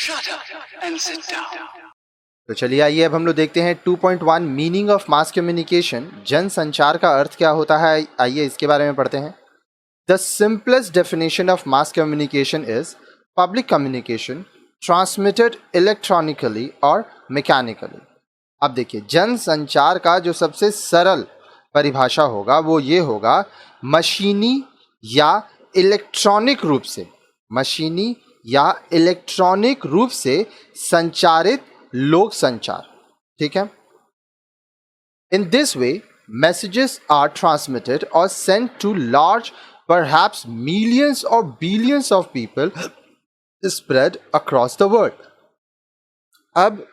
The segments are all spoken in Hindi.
Shut up and sit down. तो चलिए आइए अब हम लोग देखते हैं 2.1 मीनिंग ऑफ मास कम्युनिकेशन, जन संचार का अर्थ क्या होता है। आइए इसके बारे में पढ़ते हैं। The simplest definition of mass communication is public communication transmitted electronically और मैकेनिकली। अब देखिए, जन संचार का जो सबसे सरल परिभाषा होगा वो ये होगा, मशीनी या इलेक्ट्रॉनिक रूप से, मशीनी या इलेक्ट्रॉनिक रूप से संचारित लोक संचार। ठीक है। In this way messages are transmitted और sent to large, perhaps millions और billions of people spread across the world. अब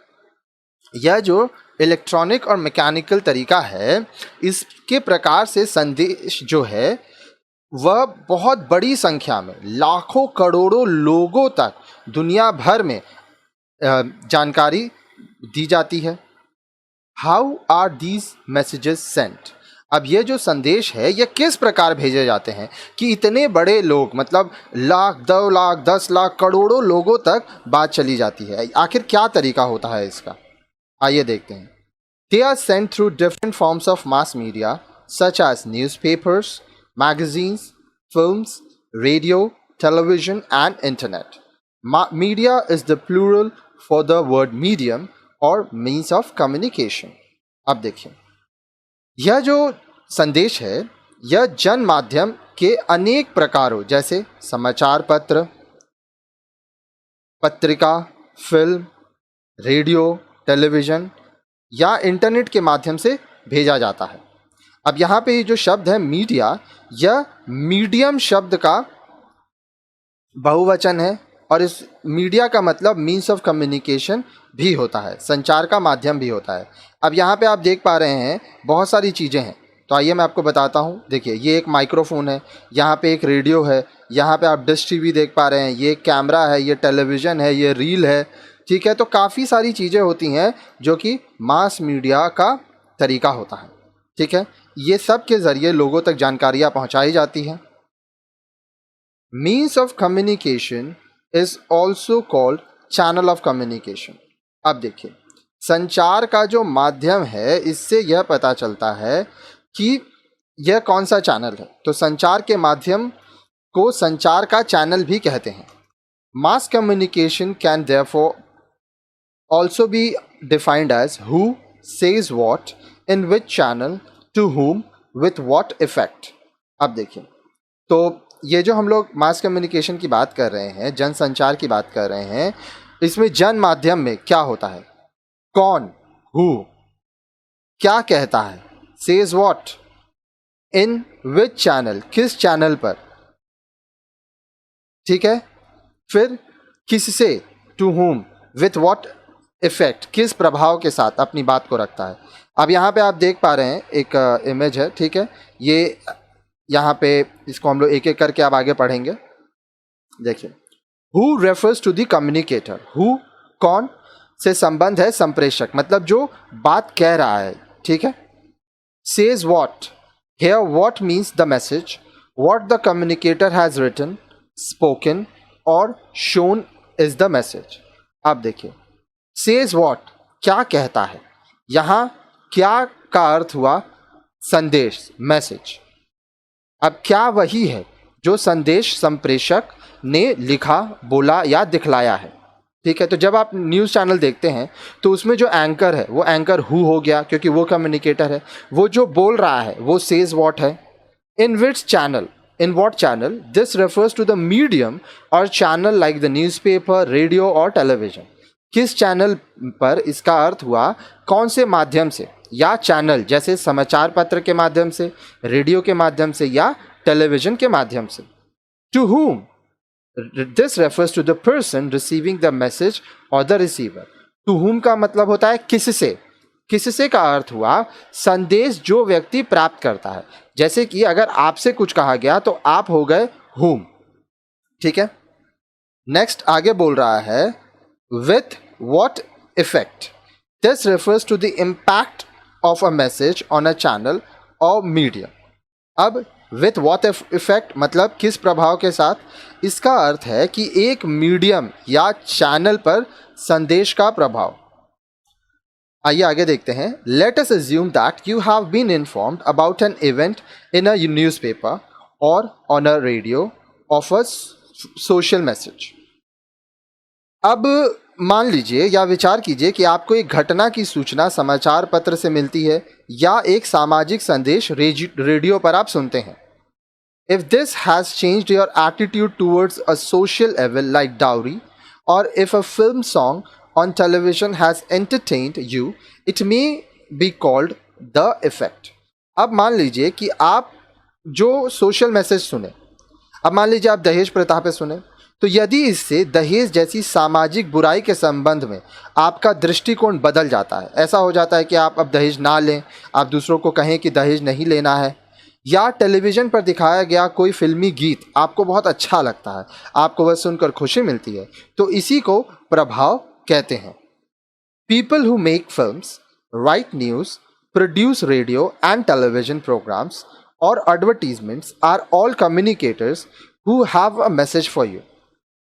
यह जो इलेक्ट्रॉनिक और मैकेनिकल तरीका है, इसके प्रकार से संदेश जो है वह बहुत बड़ी संख्या में, लाखों करोड़ों लोगों तक दुनिया भर में जानकारी दी जाती है। How are these messages sent? अब ये जो संदेश है ये किस प्रकार भेजे जाते हैं कि इतने बड़े लोग, मतलब लाख, 2 लाख, 10 लाख, करोड़ों लोगों तक बात चली जाती है। आखिर क्या तरीका होता है इसका, आइए देखते हैं। They are sent through different forms of mass media such as newspapers, magazines, films, radio, television and internet. Media is the plural for the word medium or means of communication. अब देखिए, यह जो संदेश है यह जन माध्यम के अनेक प्रकारों जैसे समाचार पत्र, पत्रिका, फिल्म, रेडियो, टेलीविजन या इंटरनेट के माध्यम से भेजा जाता है। अब यहाँ पे ये जो शब्द है मीडिया, यह मीडियम शब्द का बहुवचन है और इस मीडिया का मतलब मीन्स ऑफ कम्युनिकेशन भी होता है, संचार का माध्यम भी होता है। अब यहाँ पे आप देख पा रहे हैं बहुत सारी चीज़ें हैं, तो आइए मैं आपको बताता हूँ। देखिए, ये एक माइक्रोफोन है, यहाँ पे एक रेडियो है, यहाँ पे आप डिश टीवी देख पा रहे हैं, ये कैमरा है, ये टेलीविज़न है, ये रील है। ठीक है, तो काफ़ी सारी चीज़ें होती हैं जो कि मास मीडिया का तरीका होता है। ठीक है, ये सब के ज़रिए लोगों तक जानकारियाँ पहुँचाई जाती हैं। Means of communication is also called channel of communication. अब देखिए, संचार का जो माध्यम है इससे यह पता चलता है कि यह कौन सा चैनल है। तो संचार के माध्यम को संचार का चैनल भी कहते हैं। Mass communication can therefore also be defined as who says what, in which channel, to whom, with what effect। अब देखिए, तो ये जो हम लोग मास कम्युनिकेशन की बात कर रहे हैं, जन संचार की बात कर रहे हैं, इसमें जन माध्यम में क्या होता है, कौन, हु, क्या कहता है, says what, in which channel, किस चैनल पर, ठीक है, फिर किससे, to whom, with what effect, किस प्रभाव के साथ अपनी बात को रखता है। अब यहाँ पे आप देख पा रहे हैं एक इमेज है। ठीक है, ये यहाँ पे इसको हम लोग एक एक करके आप आगे पढ़ेंगे। देखिए, who refers to the communicator. Who कौन से संबंध है संप्रेषक, मतलब जो बात कह रहा है। ठीक है, says what, here what means the message, what the communicator has written, spoken और शोन इज द मैसेज। अब देखिए, सेज व्हाट क्या कहता है, यहाँ क्या का अर्थ हुआ संदेश, मैसेज। अब क्या वही है जो संदेश संप्रेषक ने लिखा, बोला या दिखलाया है। ठीक है, तो जब आप न्यूज़ चैनल देखते हैं तो उसमें जो एंकर है वो एंकर हु हो गया, क्योंकि वो कम्युनिकेटर है। वो जो बोल रहा है वो सेज व्हाट है। In which channel, in what channel, this refers to the medium और channel like the newspaper, radio और टेलीविजन। किस चैनल पर, इसका अर्थ हुआ कौन से माध्यम से, या चैनल जैसे समाचार पत्र के माध्यम से, रेडियो के माध्यम से या टेलीविजन के माध्यम से। To whom, this refers to the person receiving the message और द रिसीवर। टू whom का मतलब होता है किससे। किससे का अर्थ हुआ संदेश जो व्यक्ति प्राप्त करता है। जैसे कि अगर आपसे कुछ कहा गया तो आप हो गए whom। ठीक है, नेक्स्ट आगे बोल रहा है with what effect, this refers to the impact of a message on a channel or medium। अब विथ वॉट इफेक्ट मतलब किस प्रभाव के साथ? इसका अर्थ है कि एक मीडियम या चैनल पर संदेश का प्रभाव। आइए आगे देखते हैं। Let us assume that you have been informed about an event in a newspaper और on a radio of a social message. अब मान लीजिए या विचार कीजिए कि आपको एक घटना की सूचना समाचार पत्र से मिलती है या एक सामाजिक संदेश रेडियो पर आप सुनते हैं। If this has changed your attitude towards a social evil like dowry, और if a film song on television has entertained you, it may be called the effect. अब मान लीजिए कि आप जो सोशल मैसेज सुने, अब मान लीजिए आप दहेज प्रथा पे सुने, तो यदि इससे दहेज जैसी सामाजिक बुराई के संबंध में आपका दृष्टिकोण बदल जाता है, ऐसा हो जाता है कि आप अब दहेज ना लें, आप दूसरों को कहें कि दहेज नहीं लेना है, या टेलीविज़न पर दिखाया गया कोई फिल्मी गीत आपको बहुत अच्छा लगता है, आपको वह सुनकर खुशी मिलती है, तो इसी को प्रभाव कहते हैं। People who make films, write news, produce radio and television programs और advertisements are all communicators who have a message for you.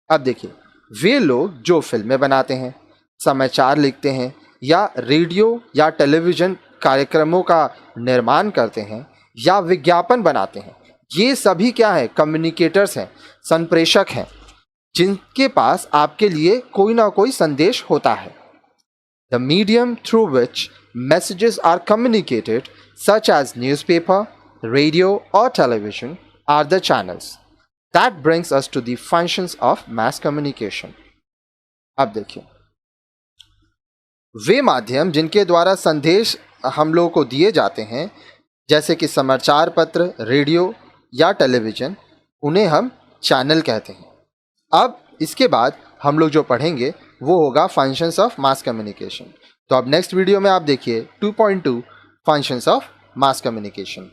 अब देखिए, वे लोग जो फिल्में बनाते हैं, समाचार लिखते हैं या रेडियो या टेलीविज़न कार्यक्रमों का निर्माण करते हैं या विज्ञापन बनाते हैं, ये सभी क्या है? कम्युनिकेटर्स हैं, संप्रेषक हैं, जिनके पास आपके लिए कोई ना कोई संदेश होता है। The medium through which messages are communicated such as newspaper, radio और television are the channels that brings us to the functions of mass communication। अब देखिए, वे माध्यम जिनके द्वारा संदेश हम लोगों को दिए जाते हैं, जैसे कि समाचार पत्र, रेडियो या टेलीविज़न, उन्हें हम चैनल कहते हैं। अब इसके बाद हम लोग जो पढ़ेंगे वो होगा फंक्शंस ऑफ मास कम्युनिकेशन। तो अब नेक्स्ट वीडियो में आप देखिए 2.2 फंक्शंस ऑफ मास कम्युनिकेशन।